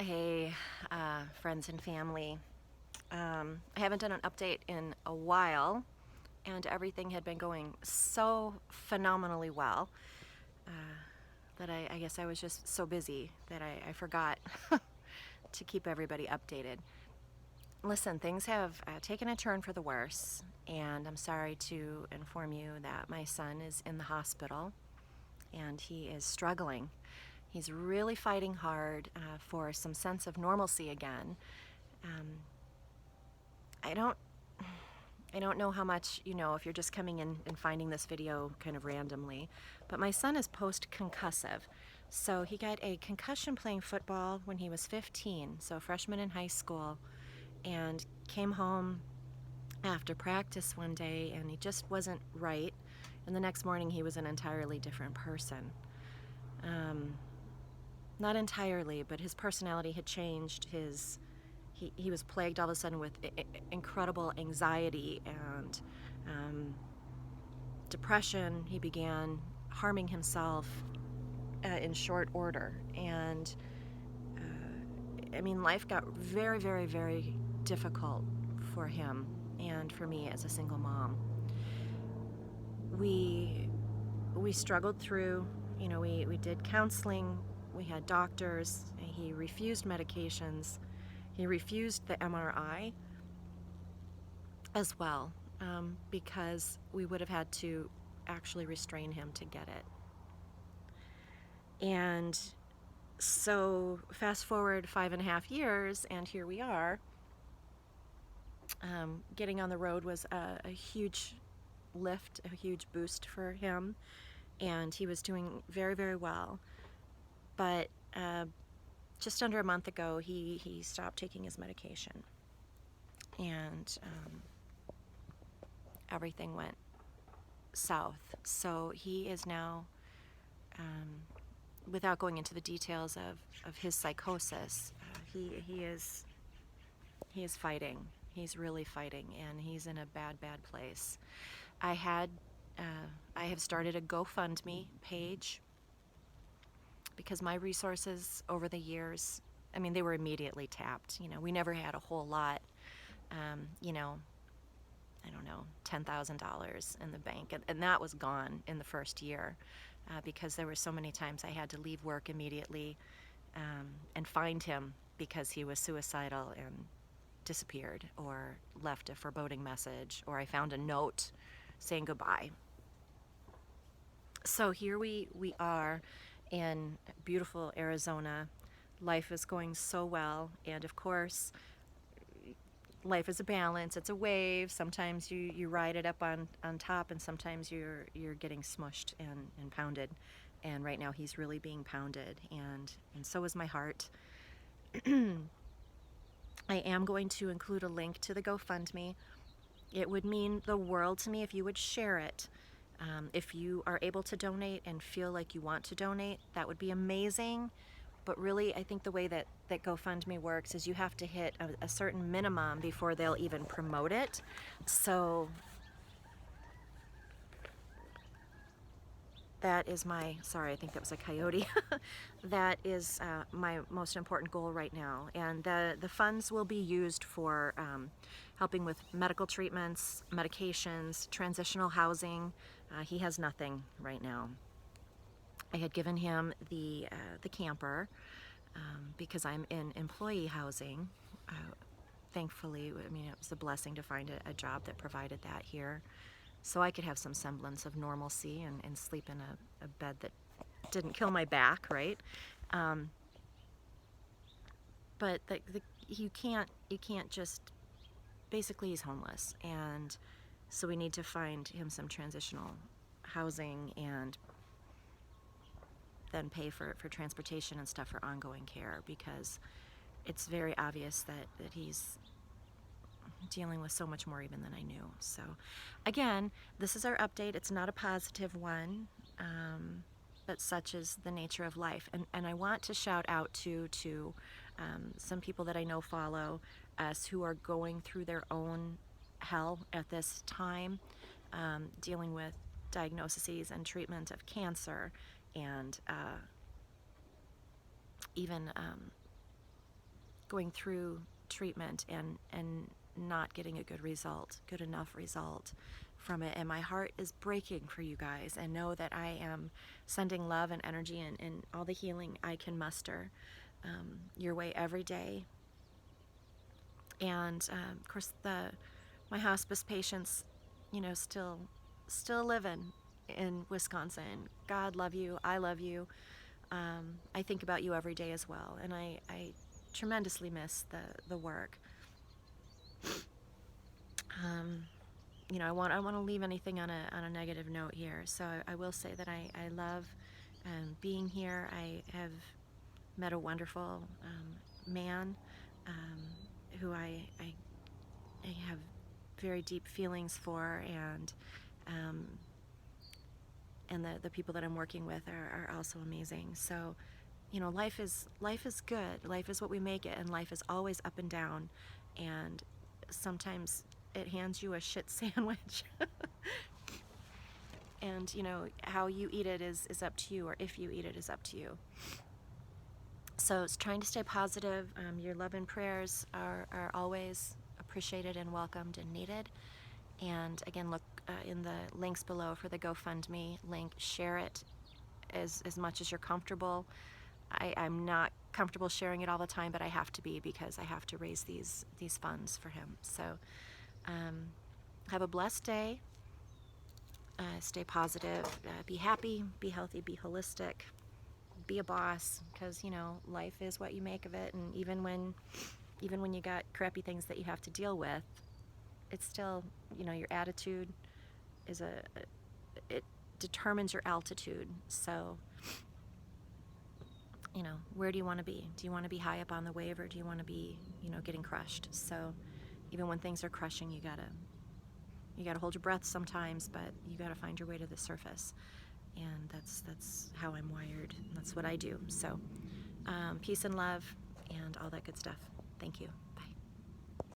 Hey, friends and family. I haven't done an update in a while, and everything had been going so phenomenally well that I guess I was just so busy that I forgot to keep everybody updated. Listen, things have taken a turn for the worse, and I'm sorry to inform you that my son is in the hospital and he is struggling. He's really fighting hard for some sense of normalcy again. Um, I don't I don't know how much you know if you're just coming in and finding this video kind of randomly, but my son is post-concussive. So he got a concussion playing football when he was 15, so a freshman in high school, and came home after practice one day and he just wasn't right. And the next morning he was an entirely different person. Um, Not entirely, but his personality had changed. He was plagued all of a sudden with incredible anxiety and depression. He began harming himself in short order. And I mean, life got very, very, very difficult for him and for me as a single mom. We struggled through, we did counseling, we had doctors, he refused medications, he refused the MRI as well, because we would have had to actually restrain him to get it. And so fast forward 5.5 years, and here we are. Getting on the road was a huge lift, a huge boost for him, and he was doing very, very well. But just under a month ago, he stopped taking his medication, and everything went south. So he is now, without going into the details of his psychosis, he is fighting. He's really fighting, and he's in a bad, bad place. I had I have started a GoFundMe page because my resources over the years, I mean, they were immediately tapped. We never had a whole lot. I don't know, $10,000 in the bank, and that was gone in the first year because there were so many times I had to leave work immediately and find him because he was suicidal and disappeared or left a foreboding message, or I found a note saying goodbye. So here we are in beautiful Arizona. Life is going so well, and of course, life is a balance. It's a wave. Sometimes you ride it up on top, and sometimes you're getting smushed and pounded. And right now he's really being pounded, and so is my heart. I am going to include a link to the GoFundMe. It would mean the world to me if you would share it. If you are able to donate and feel like you want to donate, that would be amazing. But really, I think the way that GoFundMe works is you have to hit a certain minimum before they'll even promote it. So that is my, sorry, I think that was a coyote. That is my most important goal right now. And the funds will be used for helping with medical treatments, medications, transitional housing. He has nothing right now. I had given him the camper because I'm in employee housing. Thankfully, I mean, it was a blessing to find a job that provided that here, so I could have some semblance of normalcy and sleep in a bed that didn't kill my back, right? But you can't just, basically he's homeless, and so we need to find him some transitional housing and then pay for transportation and stuff for ongoing care, because it's very obvious that he's dealing with so much more even than I knew. So again, this is our update. It's not a positive one, but such is the nature of life. And I want to shout out to some people that I know follow us who are going through their own hell at this time, dealing with diagnoses and treatment of cancer, and even going through treatment and not getting a good enough result from it. And my heart is breaking for you guys, and know that I am sending love and energy and all the healing I can muster your way every day. And of course, my hospice patients, still living in Wisconsin. God love you. I love you. I think about you every day as well, and I tremendously miss the work. I want to leave anything on a negative note here. So I will say that I love being here. I have met a wonderful man who I have very deep feelings for, and the people that I'm working with are also amazing. So, life is good. Life is what we make it, and life is always up and down, and sometimes it hands you a shit sandwich. And how you eat it is up to you, or if you eat it is up to you. So it's trying to stay positive. Your love and prayers are always appreciated and welcomed and needed. And again, look in the links below for the GoFundMe link. Share it as much as you're comfortable. I'm not comfortable sharing it all the time, but I have to be, because I have to raise these funds for him. So have a blessed day. Stay positive. Be happy. Be healthy. Be holistic. Be a boss, because life is what you make of it. And even when you got crappy things that you have to deal with, it's still, your attitude is it determines your altitude. So, where do you want to be? Do you want to be high up on the wave, or do you want to be, getting crushed? So even when things are crushing, you gotta hold your breath sometimes, but you gotta find your way to the surface. And that's how I'm wired. That's what I do. So peace and love and all that good stuff. Thank you.